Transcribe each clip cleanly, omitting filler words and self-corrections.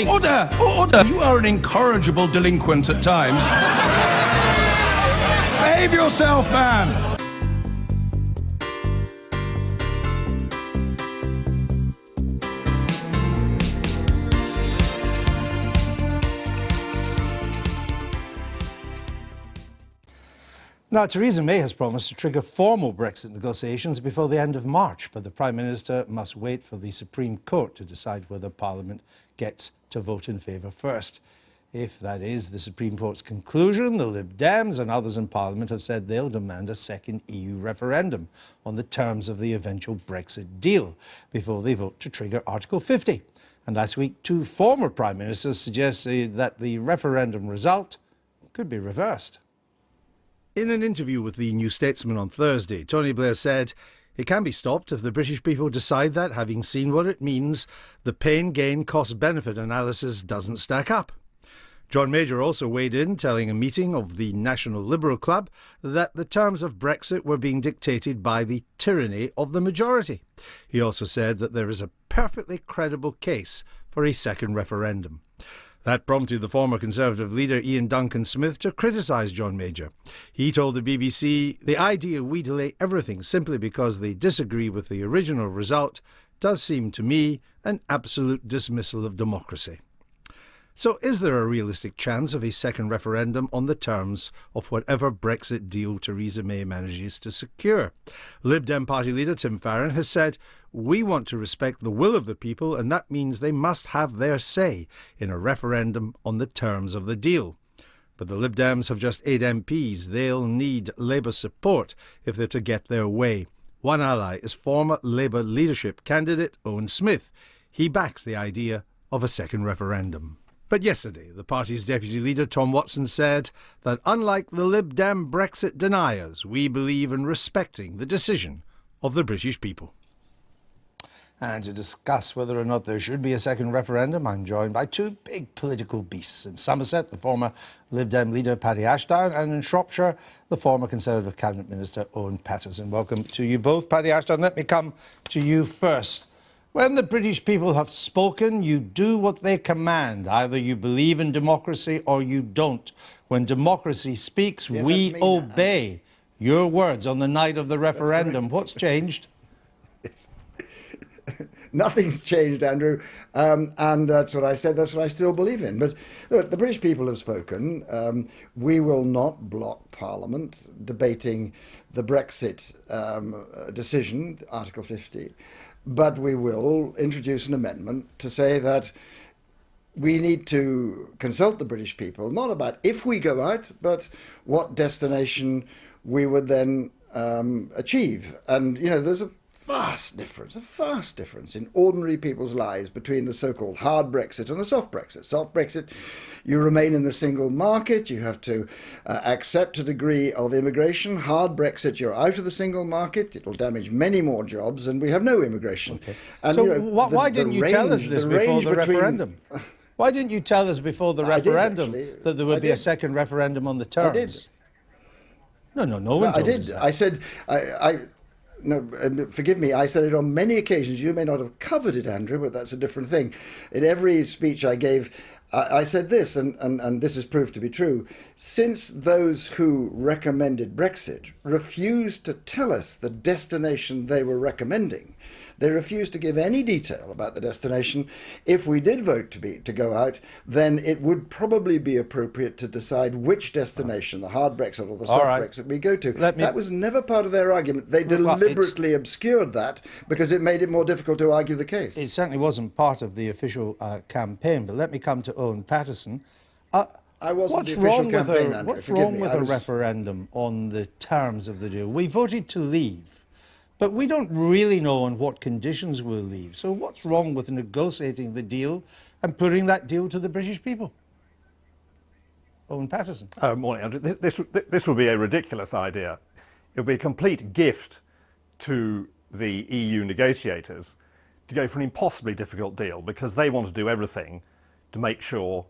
Order! Order! You are an incorrigible delinquent at times. Behave yourself, man! Now, Theresa May has promised to trigger formal Brexit negotiations before the end of March, but the Prime Minister must wait for the Supreme Court to decide whether Parliament gets to vote in favour first. If that is the Supreme Court's conclusion, the Lib Dems and others in Parliament have said they'll demand a second EU referendum on the terms of the eventual Brexit deal before they vote to trigger Article 50. And last week, two former Prime Ministers suggested that the referendum result could be reversed. In an interview with the New Statesman on Thursday, Tony Blair said it can be stopped if the British people decide that, having seen what it means, the pain-gain cost-benefit analysis doesn't stack up. John Major also weighed in, telling a meeting of the National Liberal Club that the terms of Brexit were being dictated by the tyranny of the majority. He also said that there is a perfectly credible case for a second referendum. That prompted the former Conservative leader Ian Duncan-Smith to criticise John Major. He told the BBC, "The idea we delay everything simply because they disagree with the original result does seem to me an absolute dismissal of democracy." So is there a realistic chance of a second referendum on the terms of whatever Brexit deal Theresa May manages to secure? Lib Dem party leader Tim Farron has said, "We want to respect the will of the people, and that means they must have their say in a referendum on the terms of the deal." But the Lib Dems have just 8 MPs. They'll need Labour support if they're to get their way. One ally is former Labour leadership candidate Owen Smith. He backs the idea of a second referendum. But yesterday, the party's deputy leader, Tom Watson, said that unlike the Lib Dem Brexit deniers, we believe in respecting the decision of the British people. And to discuss whether or not there should be a second referendum, I'm joined by two big political beasts. In Somerset, the former Lib Dem leader, Paddy Ashdown, and in Shropshire, the former Conservative Cabinet Minister, Owen Paterson. Welcome to you both. Paddy Ashdown, let me come to you first. When the British people have spoken, you do what they command. Either you believe in democracy or you don't. When democracy speaks, we obey. Your words on the night of the referendum. What's changed? Nothing's changed, Andrew, and that's what I said, that's what I still believe in. But look, the British people have spoken. We will not block Parliament debating the Brexit decision, Article 50, but we will introduce an amendment to say that we need to consult the British people, not about if we go out, but what destination we would then achieve. And, you know, there's a vast difference in ordinary people's lives between the so-called hard Brexit and the soft Brexit. Soft Brexit, you remain in the single market, you have to accept a degree of immigration. Hard Brexit, you're out of the single market, it'll damage many more jobs, and we have no immigration. Okay. And, so you know, why didn't you tell us this before the referendum? Why didn't you tell us before the referendum that there would be a second referendum on the terms? I did. No one told I did. us that. I said, no, forgive me, I said it on many occasions. You may not have covered it, Andrew, but that's a different thing. In every speech I gave, I said this, and this has proved to be true. Since those who recommended Brexit refused to tell us the destination they were recommending, they refused to give any detail about the destination. If we did vote to go out, then it would probably be appropriate to decide which destination, the hard Brexit or the soft Brexit, we go to. That was never part of their argument. They deliberately obscured that because it made it more difficult to argue the case. It certainly wasn't part of the official campaign, but let me come to Owen Paterson. I wasn't the official campaign, Andrew. What's wrong with a referendum on the terms of the deal? We voted to leave, but we don't really know on what conditions we'll leave. So what's wrong with negotiating the deal and putting that deal to the British people? Owen Paterson. Morning, Andrew. This would be a ridiculous idea. It would be a complete gift to the EU negotiators to go for an impossibly difficult deal because they want to do everything to make sure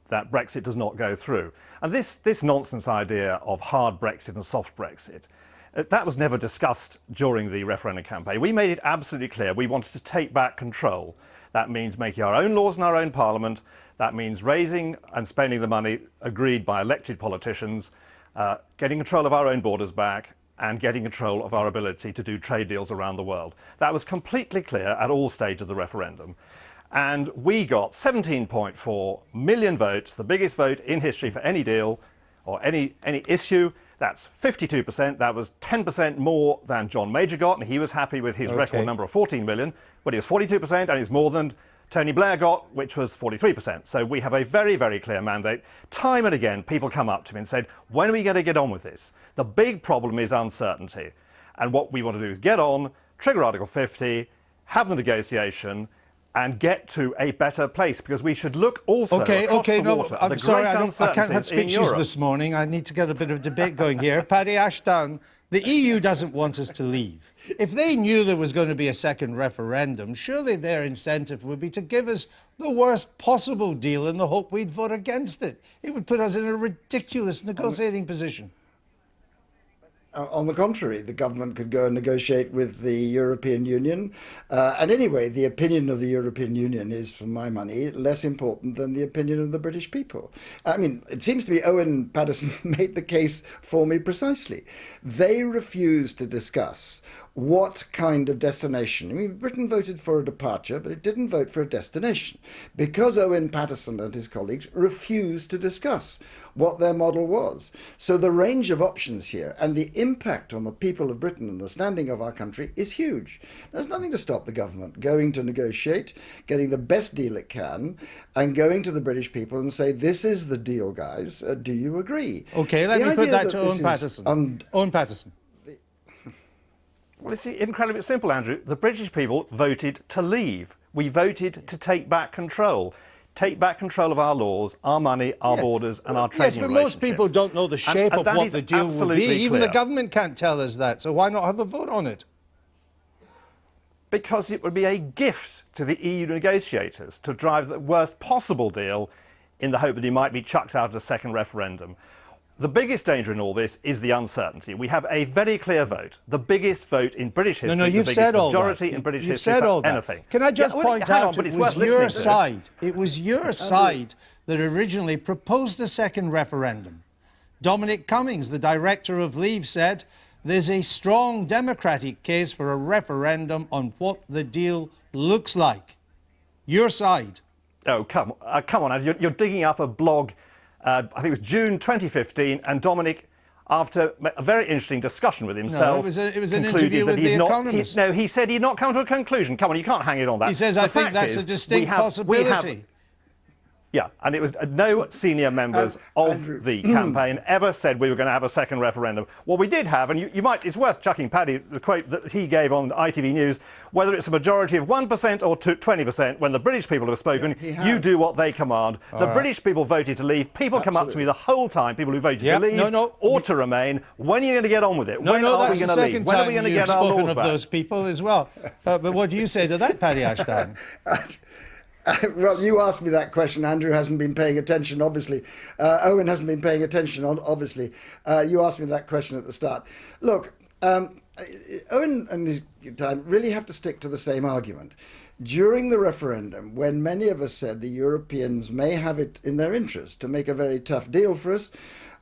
that Brexit does not go through. And this nonsense idea of hard Brexit and soft Brexit, That was never discussed during the referendum campaign. We made it absolutely clear we wanted to take back control. That means making our own laws in our own parliament. That means raising and spending the money agreed by elected politicians, getting control of our own borders back, and getting control of our ability to do trade deals around the world. That was completely clear at all stages of the referendum. And we got 17.4 million votes, the biggest vote in history for any deal or any issue. That's 52%. That was 10% more than John Major got, and he was happy with his record number of 14 million. But it was 42%, and it's more than Tony Blair got, which was 43%. So we have a very, very clear mandate. Time and again, people come up to me and said, when are we going to get on with this? The big problem is uncertainty. And what we want to do is get on, trigger Article 50, have the negotiation, and get to a better place, because we should look also across the water at the sorry, great I can't have uncertainties in speeches Europe. this morning. I need to get a bit of debate going here. Paddy Ashdown, the EU doesn't want us to leave. If they knew there was going to be a second referendum, surely their incentive would be to give us the worst possible deal in the hope we'd vote against it. It would put us in a ridiculous negotiating position. On the contrary, the government could go and negotiate with the European Union. And anyway, the opinion of the European Union is, for my money, less important than the opinion of the British people. I mean, it seems to me Owen Paterson made the case for me precisely. They refused to discuss what kind of destination. I mean, Britain voted for a departure, but it didn't vote for a destination, because Owen Paterson and his colleagues refused to discuss what their model was. So the range of options here and the impact on the people of Britain and the standing of our country is huge. There's nothing to stop the government going to negotiate, getting the best deal it can, and going to the British people and say, this is the deal, guys. Do you agree? OK, let me put that to Owen Paterson. Owen Paterson. Well, it's incredibly simple, Andrew. The British people voted to leave. We voted to take back control. Take back control of our laws, our money, our borders, and our trading relationships. Yes, but most people don't know the shape of what the deal will be. Even the government can't tell us that. So why not have a vote on it? Because it would be a gift to the EU negotiators to drive the worst possible deal in the hope that he might be chucked out at a second referendum. The biggest danger in all this is the uncertainty. We have a very clear vote, the biggest vote in British history, No, you've said all that. majority in British history said for all that. anything. Can I just point out, it was your side. It was your side that originally proposed a second referendum. Dominic Cummings, the director of Leave, said there's a strong democratic case for a referendum on what the deal looks like. Your side. Oh, come on, you're digging up a blog. I think it was June 2015, and Dominic, after a very interesting discussion with himself, it was an interview with The Economist. He said he'd not come to a conclusion. Come on, you can't hang it on that. He says, I think that's a distinct possibility. Yeah, and it was no senior members of the campaign ever said we were going to have a second referendum. What we did have, and it's worth chucking Paddy the quote that he gave on ITV News, whether it's a majority of 1% or 20%, when the British people have spoken, you do what they command. The British people voted to leave. People come up to me the whole time, people who voted to leave or to remain. When are you going to get on with it? When are we going to leave? When are we going to get our laws back? Of those people as well. But what do you say to that, Paddy Ashdown? Well, you asked me that question. Andrew hasn't been paying attention, obviously. Owen hasn't been paying attention, obviously. You asked me that question at the start. Look, Owen and his time really have to stick to the same argument. During the referendum, when many of us said the Europeans may have it in their interest to make a very tough deal for us,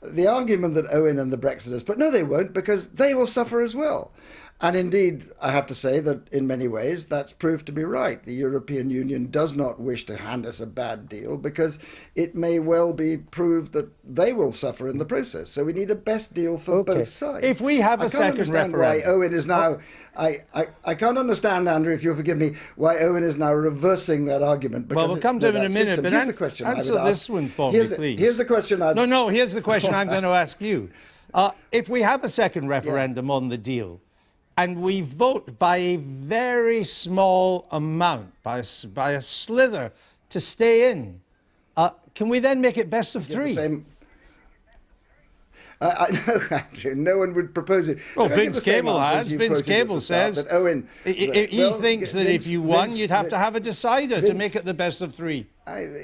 the argument that Owen and the Brexiters, but no, they won't, because they will suffer as well. And indeed, I have to say that in many ways that's proved to be right. The European Union does not wish to hand us a bad deal because it may well be proved that they will suffer in the process. So we need a best deal for both sides. If we have a second referendum, why Owen is now, I can't understand, Andrew, if you'll forgive me, why Owen is now reversing that argument. Well, we'll come to him in a minute, but here's the question answer this one for me, please. Here's the question. Here's the question I'm going to ask you. If we have a second referendum on the deal, and we vote by a very small amount, by a slither, to stay in, can we then make it best of three? I know, Andrew, no one would propose it. Well, Vince Cable has. Vince Cable says that Owen, he thinks that if you won, you'd have to have a decider to make it the best of three.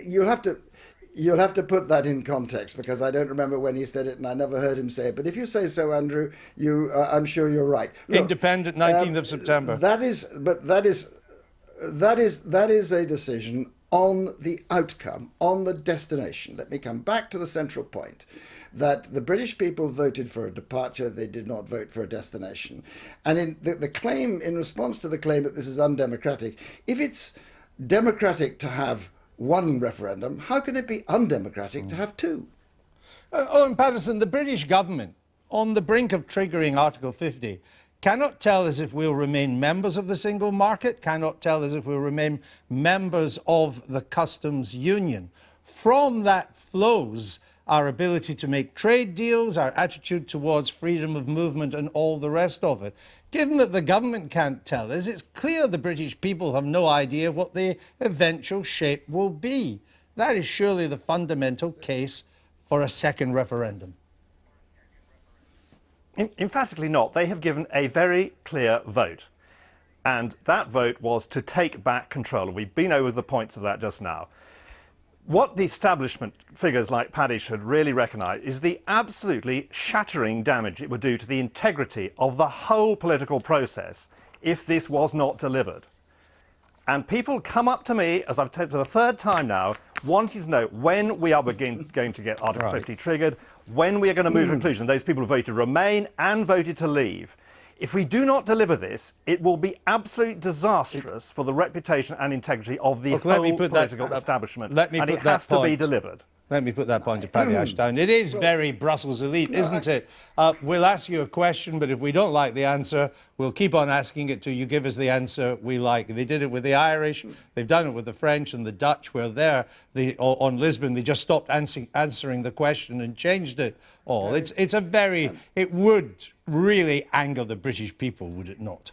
You'll have to. You'll have to put that in context, because I don't remember when he said it, and I never heard him say it. But if you say so, Andrew, I'm sure you're right. Look, Independent, 19th of September. That is a decision on the outcome, on the destination. Let me come back to the central point, that the British people voted for a departure, they did not vote for a destination. And in the claim, in response to the claim that this is undemocratic, if it's democratic to have one referendum, how can it be undemocratic to have two? Owen Paterson, the British government, on the brink of triggering Article 50, cannot tell us if we'll remain members of the single market, cannot tell us if we'll remain members of the customs union. From that flows our ability to make trade deals, our attitude towards freedom of movement and all the rest of it. Given that the government can't tell us, it's clear the British people have no idea what the eventual shape will be. That is surely the fundamental case for a second referendum. Emphatically not. They have given a very clear vote. And that vote was to take back control. We've been over the points of that just now. What the establishment figures like Paddy should really recognise is the absolutely shattering damage it would do to the integrity of the whole political process if this was not delivered. And people come up to me, as I've told for the third time now, wanting to know when we are going to get Article 50 triggered, when we are going to move to conclusion. Those people who voted to remain and voted to leave. If we do not deliver this, it will be absolutely disastrous for the reputation and integrity of the whole political establishment. And it has to be delivered. Let me put that point to Paddy Ashdown. It is very Brussels elite, isn't it? We'll ask you a question, but if we don't like the answer, we'll keep on asking it till you give us the answer we like. They did it with the Irish, they've done it with the French and the Dutch, where on Lisbon they just stopped answering the question and changed it all. It would really anger the British people, would it not?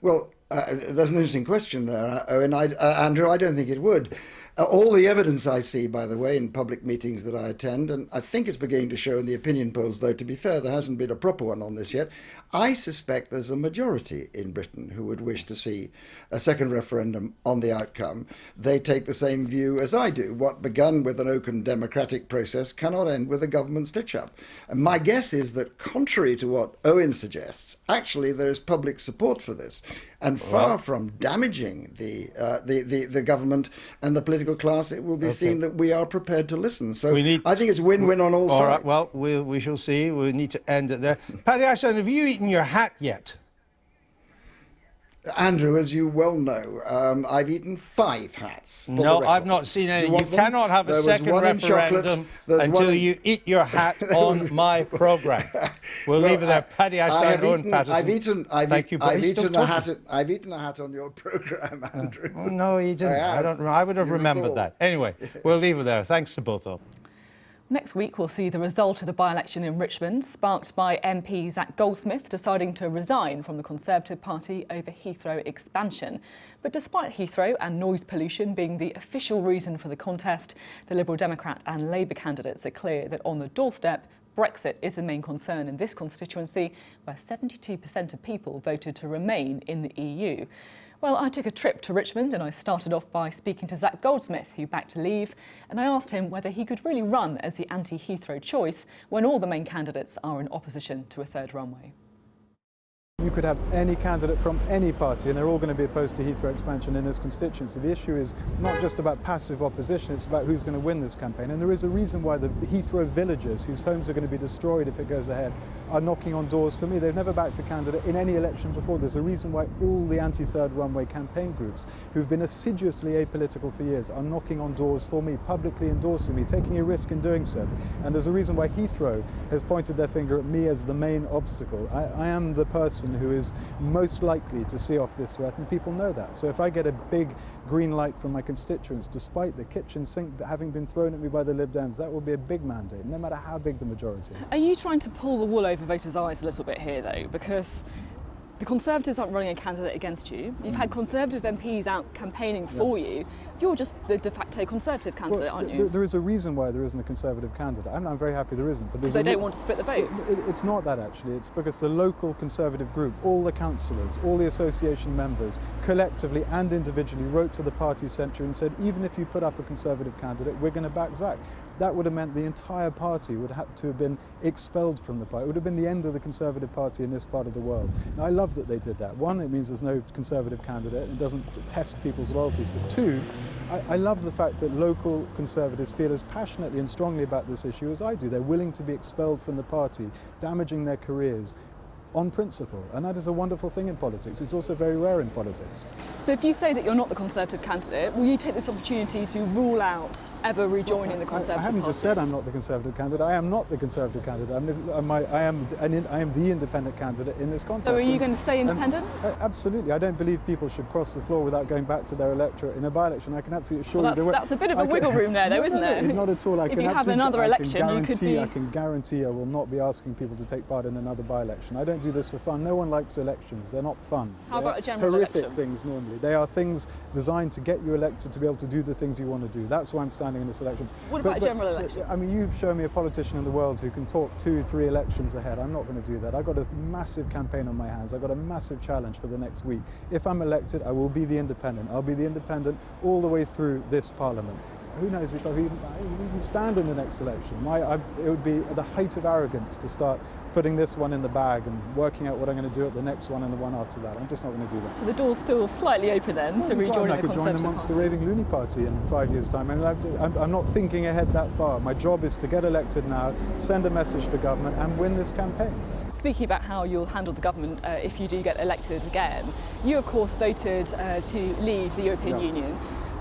Well, there's an interesting question there, Owen. Andrew, I don't think it would. All the evidence I see, by the way, in public meetings that I attend, and I think it's beginning to show in the opinion polls, though to be fair, there hasn't been a proper one on this yet, I suspect there's a majority in Britain who would wish to see a second referendum on the outcome. They take the same view as I do. What began with an open democratic process cannot end with a government stitch-up. And my guess is that, contrary to what Owen suggests, actually there is public support for this. And far from damaging the government and the political class, it will be seen that we are prepared to listen. So I think it's win-win on all sides. All right, well, we shall see. We need to end it there. Paddy Ashdown, have you eaten your hat yet? Andrew, as you well know, I've eaten 5 hats. No, I've not seen any. You cannot have a second referendum until you eat your hat on my programme. We'll leave it there. Paddy Ashdown, Owen Paterson. Thank you. I've eaten a hat on your programme, Andrew. Oh, no, you didn't. I would have remembered that. Anyway, we'll leave it there. Thanks to both of you. Next week, we'll see the result of the by-election in Richmond, sparked by MP Zac Goldsmith deciding to resign from the Conservative Party over Heathrow expansion. But despite Heathrow and noise pollution being the official reason for the contest, the Liberal Democrat and Labour candidates are clear that on the doorstep, Brexit is the main concern in this constituency, where 72% of people voted to remain in the EU. Well, I took a trip to Richmond and I started off by speaking to Zac Goldsmith, who backed to leave, and I asked him whether he could really run as the anti-Heathrow choice when all the main candidates are in opposition to a third runway. You could have any candidate from any party and they're all going to be opposed to Heathrow expansion in this constituency. The issue is not just about passive opposition, it's about who's going to win this campaign. And there is a reason why the Heathrow villagers, whose homes are going to be destroyed if it goes ahead, are knocking on doors for me. They've never backed a candidate in any election before. There's a reason why all the anti-third runway campaign groups, who've been assiduously apolitical for years, are knocking on doors for me, publicly endorsing me, taking a risk in doing so. And there's a reason why Heathrow has pointed their finger at me as the main obstacle. I am the person who is most likely to see off this threat, and people know that. So if I get a big green light from my constituents, despite the kitchen sink having been thrown at me by the Lib Dems, that will be a big mandate, no matter how big the majority. Are you trying to pull the wool over voters' eyes a little bit here, though? Because the Conservatives aren't running a candidate against you. You've had Conservative MPs out campaigning for you. You're just the de facto Conservative candidate, aren't you? There is a reason why there isn't a Conservative candidate. I'm very happy there isn't. Because they don't want to split the vote. It's not that, actually. It's because the local Conservative group, all the councillors, all the association members, collectively and individually wrote to the party centre and said, even if you put up a Conservative candidate, we're going to back Zach. That would have meant the entire party would have to have been expelled from the party. It would have been the end of the Conservative Party in this part of the world. And I love that they did that. One, it means there's no Conservative candidate. It doesn't test people's loyalties. But two, I love the fact that local Conservatives feel as passionately and strongly about this issue as I do. They're willing to be expelled from the party, damaging their careers on principle, and that is a wonderful thing in politics. It's also very rare in politics. So if you say that you're not the Conservative candidate, will you take this opportunity to rule out ever rejoining the Conservative Party? I haven't just said I'm not the Conservative candidate. I am not the Conservative candidate. I am the independent candidate in this contest. So are you going to stay independent? Absolutely. I don't believe people should cross the floor without going back to their electorate in a by-election. I can absolutely assure you... That's a bit of a wiggle room there, though, isn't it? Not at all. If you have another election, you could be... I can guarantee I will not be asking people to take part in another by-election. I don't do this for fun. No one likes elections. They're not fun. How about a general election? Horrific Things normally. They are things designed to get you elected to be able to do the things you want to do. That's why I'm standing in this election. What about a general election? I mean, you've shown me a politician in the world who can talk 2-3 elections ahead. I'm not going to do that. I've got a massive campaign on my hands. I've got a massive challenge for the next week. If I'm elected, I will be the independent. I'll be the independent all the way through this parliament. Who knows if I even stand in the next election. It would be the height of arrogance to start putting this one in the bag and working out what I'm going to do at the next one and the one after that. I'm just not going to do that. So the door's still slightly open then to rejoining the Conservative Party? I could join the Monster Raving Loony Party in 5 years' time. I'm not thinking ahead that far. My job is to get elected now, send a message to government and win this campaign. Speaking about how you'll handle the government if you do get elected again, you of course voted to leave the European Union.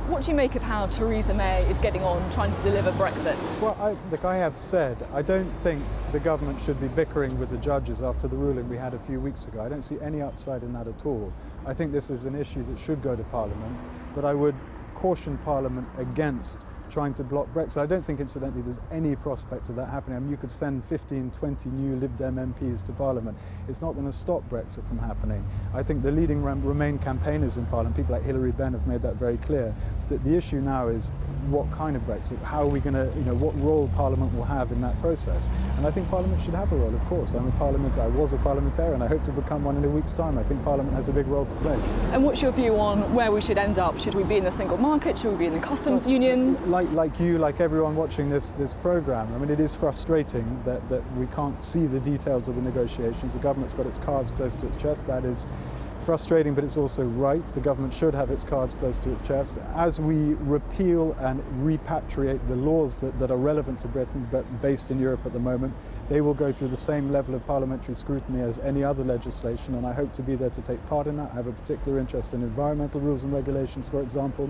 What do you make of how Theresa May is getting on trying to deliver Brexit? Well, like I have said, I don't think the government should be bickering with the judges after the ruling we had a few weeks ago. I don't see any upside in that at all. I think this is an issue that should go to Parliament, but I would caution Parliament against trying to block Brexit. I don't think, incidentally, there's any prospect of that happening. I mean, you could send 15, 20 new Lib Dem MPs to Parliament. It's not going to stop Brexit from happening. I think the leading Remain campaigners in Parliament, people like Hilary Benn, have made that very clear. That the issue now is what kind of Brexit, how are we going to, what role Parliament will have in that process. And I think Parliament should have a role, of course. I was a parliamentarian. I hope to become one in a week's time. I think Parliament has a big role to play. And what's your view on where we should end up? Should we be in the single market? Should we be in the customs union? Like you, like everyone watching this programme, I mean, it is frustrating that we can't see the details of the negotiations. The government's got its cards close to its chest. That is frustrating, but it's also right. The government should have its cards close to its chest. As we repeal and repatriate the laws that are relevant to Britain but based in Europe at the moment, they will go through the same level of parliamentary scrutiny as any other legislation, and I hope to be there to take part in that. I have a particular interest in environmental rules and regulations, for example.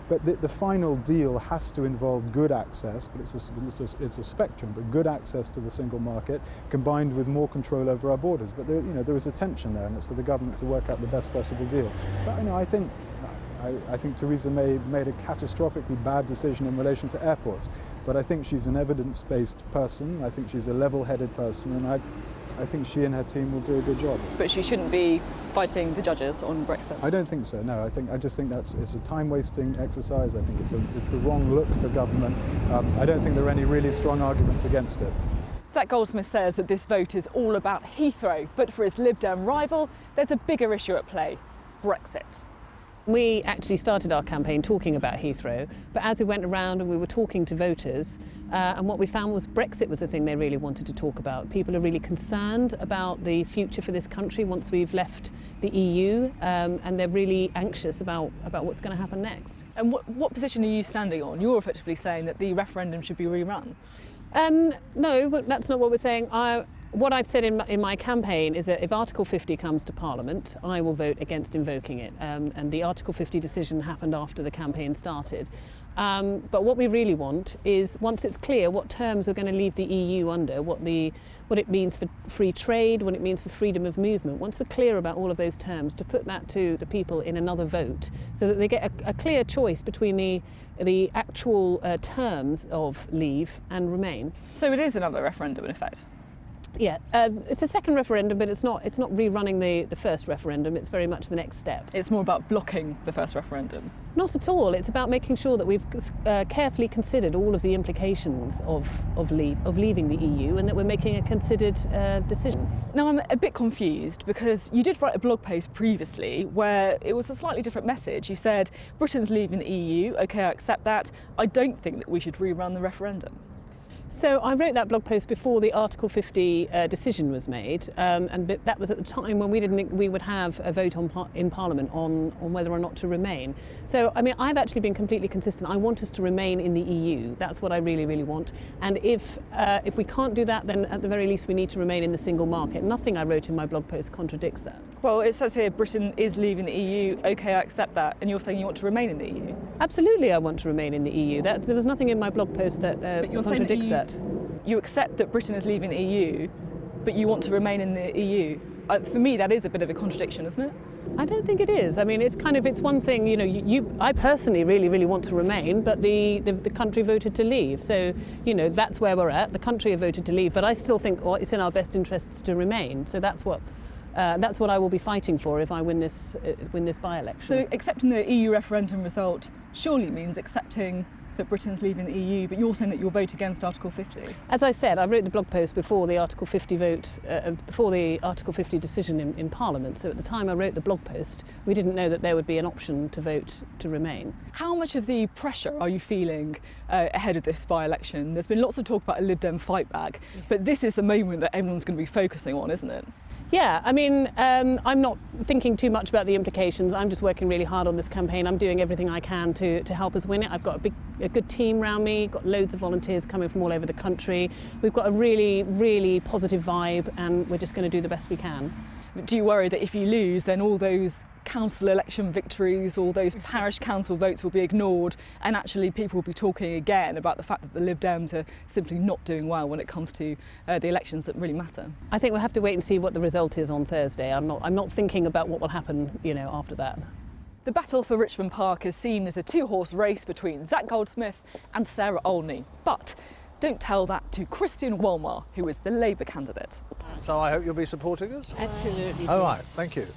But the final deal has to involve good access, but it's a spectrum, but good access to the single market combined with more control over our borders. But there is a tension there, and it's for the government to work out the best possible deal. But I think Theresa May made a catastrophically bad decision in relation to airports. But I think she's an evidence-based person. I think she's a level-headed person, and I think she and her team will do a good job. But she shouldn't be fighting the judges on Brexit? I don't think so, no. I just think it's a time-wasting exercise. I think it's the wrong look for government. I don't think there are any really strong arguments against it. Zach Goldsmith says that this vote is all about Heathrow, but for his Lib Dem rival, there's a bigger issue at play: Brexit. We actually started our campaign talking about Heathrow, but as we went around and we were talking to voters, and what we found was Brexit was the thing they really wanted to talk about. People are really concerned about the future for this country once we've left the EU, and they're really anxious about what's going to happen next. And what position are you standing on? You're effectively saying that the referendum should be rerun. No, but that's not what we're saying. What I've said in my campaign is that if Article 50 comes to Parliament, I will vote against invoking it. And the Article 50 decision happened after the campaign started. But what we really want is, once it's clear what terms we're going to leave the EU under, what it means for free trade, what it means for freedom of movement, once we're clear about all of those terms, to put that to the people in another vote so that they get a clear choice between the actual terms of leave and remain. So it is another referendum in effect? Yeah, it's a second referendum, but it's not rerunning the first referendum. It's very much the next step. It's more about blocking the first referendum. Not at all. It's about making sure that we've carefully considered all of the implications of leaving the EU, and that we're making a considered decision. Now, I'm a bit confused because you did write a blog post previously where it was a slightly different message. You said, Britain's leaving the EU, OK, I accept that. I don't think that we should rerun the referendum. So I wrote that blog post before the Article 50 decision was made, and that was at the time when we didn't think we would have a vote in Parliament on whether or not to remain. So, I mean, I've actually been completely consistent. I want us to remain in the EU. That's what I really, really want. And if we can't do that, then at the very least we need to remain in the single market. Nothing I wrote in my blog post contradicts that. Well, it says here Britain is leaving the EU, OK, I accept that, and you're saying you want to remain in the EU? Absolutely, I want to remain in the EU. There was nothing in my blog post that contradicts that. You accept that Britain is leaving the EU, but you want to remain in the EU. For me, that is a bit of a contradiction, isn't it? I don't think it is. I mean, it's one thing, you know, I personally really, really want to remain, but the country voted to leave. So, you know, that's where we're at. The country have voted to leave, but I still think it's in our best interests to remain. So that's what I will be fighting for if I win this by-election. So accepting the EU referendum result surely means accepting that Britain's leaving the EU, but you're saying that you'll vote against Article 50. As I said, I wrote the blog post before the Article 50 vote, before the Article 50 decision in Parliament. So at the time I wrote the blog post, we didn't know that there would be an option to vote to remain. How much of the pressure are you feeling ahead of this by-election? There's been lots of talk about a Lib Dem fight back, but this is the moment that everyone's going to be focusing on, isn't it? Yeah, I mean, I'm not thinking too much about the implications. I'm just working really hard on this campaign. I'm doing everything I can to help us win it. I've got a good team around me, got loads of volunteers coming from all over the country. We've got a really, really positive vibe, and we're just going to do the best we can. But do you worry that if you lose, then all those council election victories, all those parish council votes will be ignored, and actually people will be talking again about the fact that the Lib Dems are simply not doing well when it comes to the elections that really matter? I think we'll have to wait and see what the result is on Thursday. I'm not thinking about what will happen, you know, after that. The battle for Richmond Park is seen as a two-horse race between Zac Goldsmith and Sarah Olney, but don't tell that to Christian Wolmar, who is the Labour candidate. So I hope you'll be supporting us? Absolutely. All right, thank you.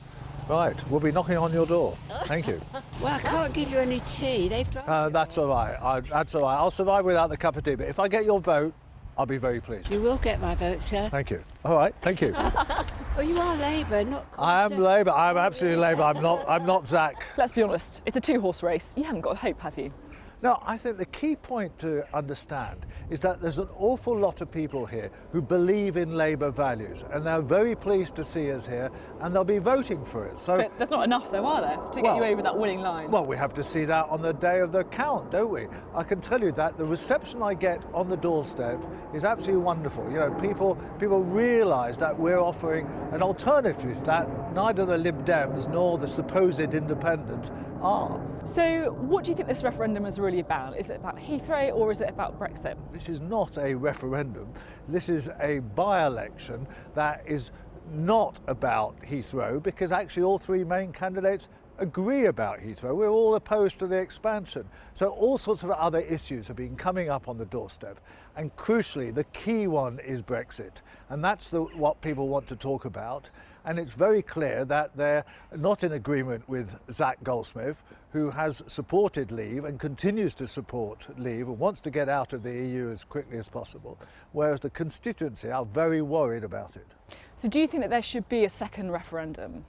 Right, we'll be knocking on your door. Thank you. Well, I can't give you any tea. They've tried. That's all right. That's all right. I'll survive without the cup of tea, but if I get your vote, I'll be very pleased. You will get my vote, sir. Thank you. All right, thank you. Well, you are Labour, not I am Labour. I'm absolutely Labour. I'm not Zac. Let's be honest, it's a two-horse race. You haven't got hope, have you? No, I think the key point to understand is that there's an awful lot of people here who believe in Labour values, and they're very pleased to see us here, and they'll be voting for it. So, but there's not enough, though, are there, to get you over that winning line? Well, we have to see that on the day of the count, don't we? I can tell you that the reception I get on the doorstep is absolutely wonderful. You know, people realise that we're offering an alternative that neither the Lib Dems nor the supposed independent are. So what do you think this referendum is really about? Is it about Heathrow or is it about Brexit? This is not a referendum. This is a by-election that is not about Heathrow, because actually all three main candidates agree about Heathrow. We're all opposed to the expansion. So all sorts of other issues have been coming up on the doorstep. And crucially, the key one is Brexit. And that's what people want to talk about. And it's very clear that they're not in agreement with Zac Goldsmith, who has supported leave and continues to support leave and wants to get out of the EU as quickly as possible, whereas the constituency are very worried about it. So do you think that there should be a second referendum?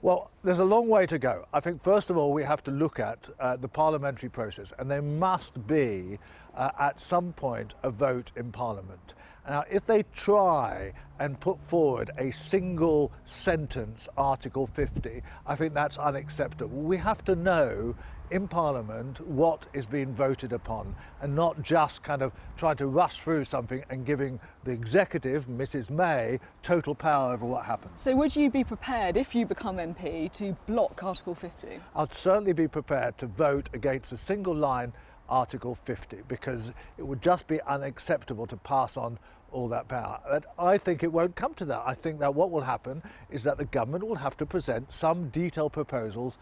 Well, there's a long way to go. I think, first of all, we have to look at the parliamentary process, and there must be, at some point, a vote in Parliament. Now, if they try and put forward a single sentence Article 50, I think that's unacceptable. We have to know in Parliament what is being voted upon, and not just kind of trying to rush through something and giving the executive, Mrs May, total power over what happens. So would you be prepared, if you become MP, to block Article 50? I'd certainly be prepared to vote against a single line Article 50, because it would just be unacceptable to pass on all that power. But I think it won't come to that. I think that what will happen is that the government will have to present some detailed proposals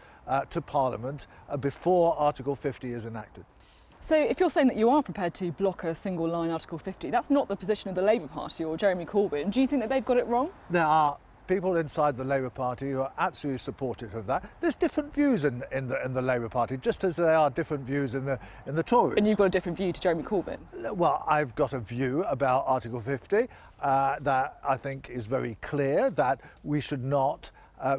to Parliament before Article 50 is enacted. So if you're saying that you are prepared to block a single line Article 50, that's not the position of the Labour Party or Jeremy Corbyn. Do you think that they've got it wrong? There are people inside the Labour Party who are absolutely supportive of that. There's different views in the Labour Party, just as there are different views in the Tories. And you've got a different view to Jeremy Corbyn? Well, I've got a view about Article 50 that I think is very clear, that we should not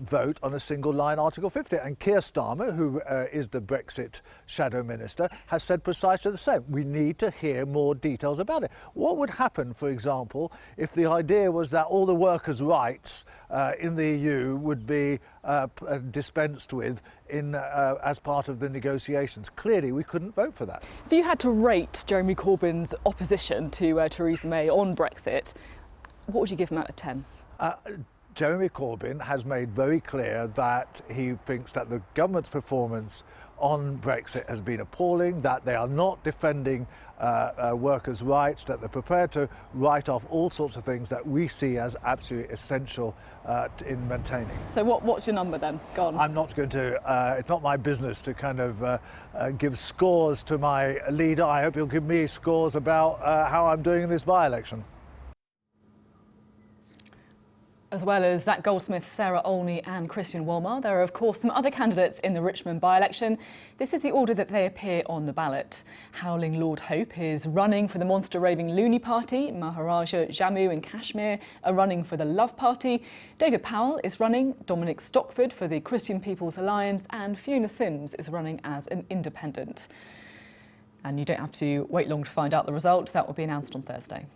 vote on a single line Article 50. And Keir Starmer, who is the Brexit shadow minister, has said precisely the same. We need to hear more details about it. What would happen, for example, if the idea was that all the workers' rights in the EU would be dispensed with as part of the negotiations? Clearly, we couldn't vote for that. If you had to rate Jeremy Corbyn's opposition to Theresa May on Brexit, what would you give him out of 10? Jeremy Corbyn has made very clear that he thinks that the government's performance on Brexit has been appalling, that they are not defending workers' rights, that they're prepared to write off all sorts of things that we see as absolutely essential in maintaining. So what's your number then? Go on. I'm not going to, it's not my business to kind of give scores to my leader. I hope you'll give me scores about how I'm doing in this by-election. As well as Zach Goldsmith, Sarah Olney and Christian Wolmar, there are of course some other candidates in the Richmond by-election. This is the order that they appear on the ballot. Howling Lord Hope is running for the monster raving Looney Party. Maharaja Jammu and Kashmir are running for the Love Party. David Powell is running, Dominic Stockford for the Christian People's Alliance, and Fiona Sims is running as an independent. And you don't have to wait long to find out the result. That will be announced on Thursday.